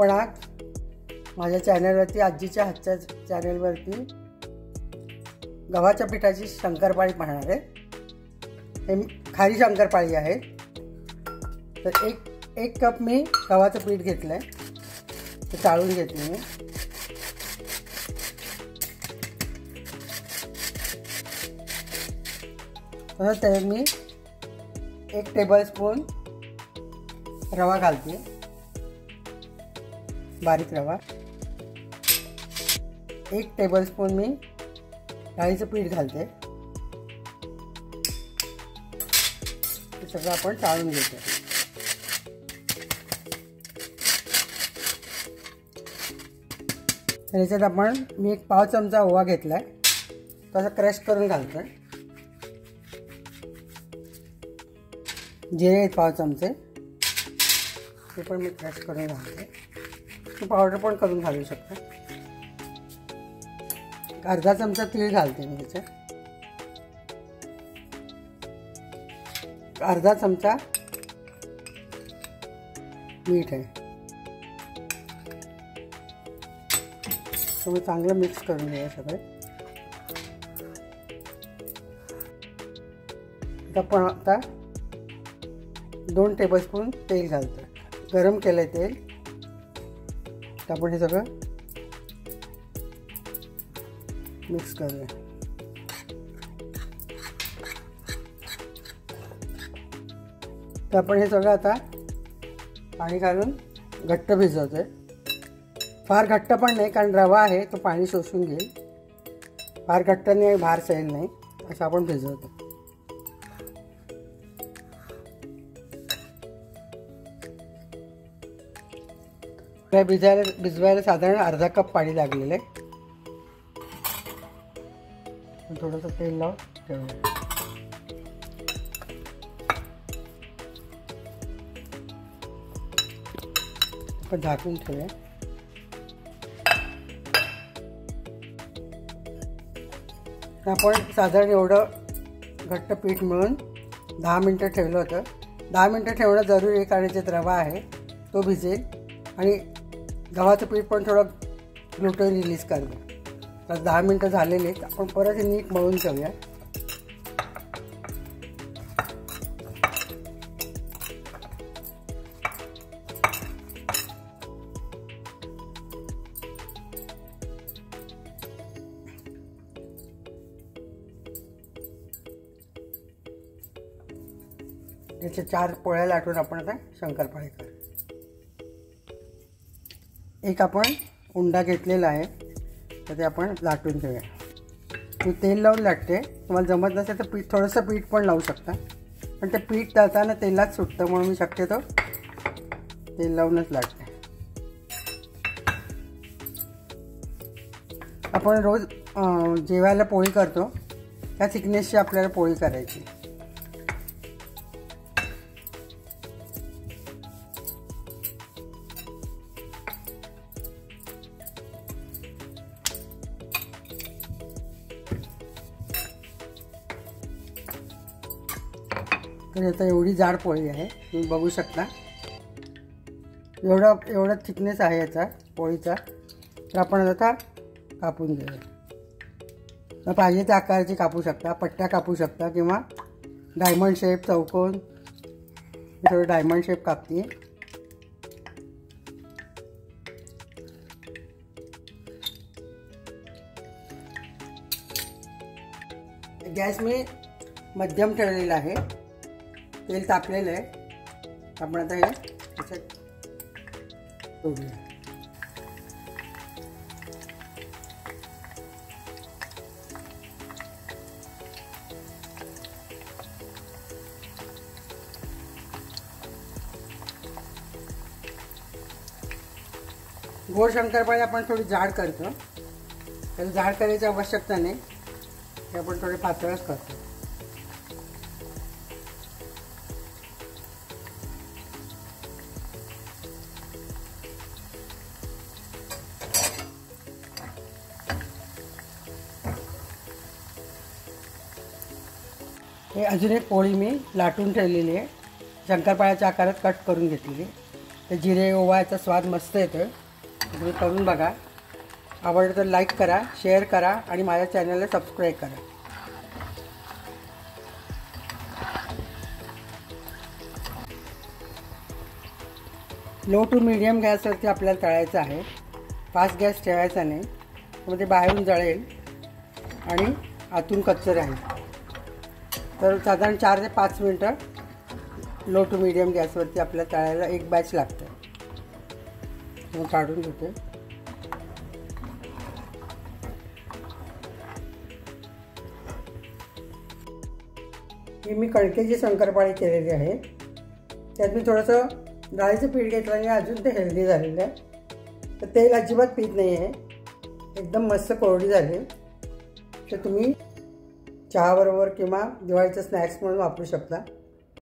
आपण आज माझ्या चॅनलवरती आजीच्या हातच्या चॅनलवरती गव्हाच्या पिठाची शंकरपाळी पाहणार आहे। हे खारी शंकरपाळी आहे। तर एक कप मी गव्हाचं पीठ घेतलं आहे, ते चाळून घेतले मी। तर त्यात मी 1 टेबलस्पून रवा घालते, बारीक रवा। 1 टेबलस्पून मी डाळीचं पीठ घालते। हे सगळं आपण चाळून घेतो। त्याच्यात मी 1 पाव चमचा ओवा घेतलाय, तसा क्रश करून घालतोय। जिरे 1 पाव चमचे, ते पण मी क्रश करून घालते। तू पावडर पण करून घालू शकता। अर्धा चमचा तीळ घालते मी त्याच्यात, अर्धा चमचा मीठ आहे। तुम्ही चांगलं मिक्स करून घ्या सगळं। आपण आता 2 टेबलस्पून तेल घालतो। गरम केलंय तेल, तर आपण हे सगळं मिक्स करूया। तर आपण हे सगळं आता पाणी घालून घट्ट भिजवतोय। फार घट्ट पण नाही, कारण रवा आहे तो पाणी शोषून घेईल। फार घट्ट नाही, भार सैल नाही, असं आपण भिजवतो। भिजवायला साधारण अर्धा कप पाणी लागलेलं आहे। थोडंसं तेल लावून ठेवूया। आपण झाकून ठेवूया। आपण साधारण एवढं घट्ट पीठ मिळून 10 मिनटं ठेवलं होतं। 10 मिनटं ठेवणं जरुरी आहे, कारण याच्यात रवा आहे तो भिजेल आणि गव्हाचं पीठ पण थोडं ग्लुटेन रिलीज करतं। तर 10 मिनटं झालेले आहेत, आपण परत हे नीट मळून ठेवूया। त्याचे 4 पोळ्या लाटून आपण आता शंकरपाळी करू। एक आपण उंडा घेतलेला आहे, तर ते आपण लाटून ठेवूया। मी तेल लावून लाटते, तुम्हाला जमत नसेल तर थोडंसं पीठ पण लावू शकता, पण ते पीठ तळताना तेलात सुटतं, म्हणून मी शक्यतो तेल लावूनच लाटते। आपण रोज जेवायला पोळी करतो त्या थिकनेसची आपल्याला पोळी करायची। तर आता एवढी जाड पोळी आहे, तुम्ही बघू शकता। एवढा थिकनेस आहे याचा पोळीचा। तर आपण आता कापून घेऊया। पाहिजे त्या आकाराची कापू शकता, पट्ट्या कापू शकता, किंवा डायमंड शेप, चौकोन, थोडं डायमंड शेप कापते। गॅस मी मध्यम ठेवलेला आहे, तेल तापलेलं आहे। आपण आता हे त्याच्यात सोडूया। गोड शंकरपाळी आपण थोडी जाड करतो, त्याला जाड करायची आवश्यकता नाही, ते आपण थोडे पातळच करतो। हे अजून एक पोळी मी लाटून ठेवलेली आहे, शंकरपाळ्याच्या आकारात कट करून घेतलेली। तर जिरे ओवा याचा स्वाद मस्त येतो. तुम्ही करून बघा. आवडलं तर लाईक करा, शेअर करा आणि माझ्या चॅनलला सबस्क्राईब करा. लो टू मीडियम गॅसवरती आपल्याला तळायचं आहे. फास्ट गॅस ठेवायचा नाही, मग ते बाहेरून जळेल आणि आतून कच्चं राहील. तर साधारण 4 ते 5 मिनटं लो टू मीडियम गॅसवरती आपल्याला तळायला एक बॅच लागतं. मग काढून घेते. ही मी कणकेची शंकरपाळी केलेली आहे. त्यात मी थोडंसं डाळीचं पीठ घेतलं आणि अजून ते हेल्दी झालेलं आहे. तर तेल अजिबात पीत नाही आहे, एकदम मस्त कोरडी झाली. तर तुम्ही चहाबरोबर किंवा दिवाळीचं स्नॅक्स म्हणून वापरू शकता.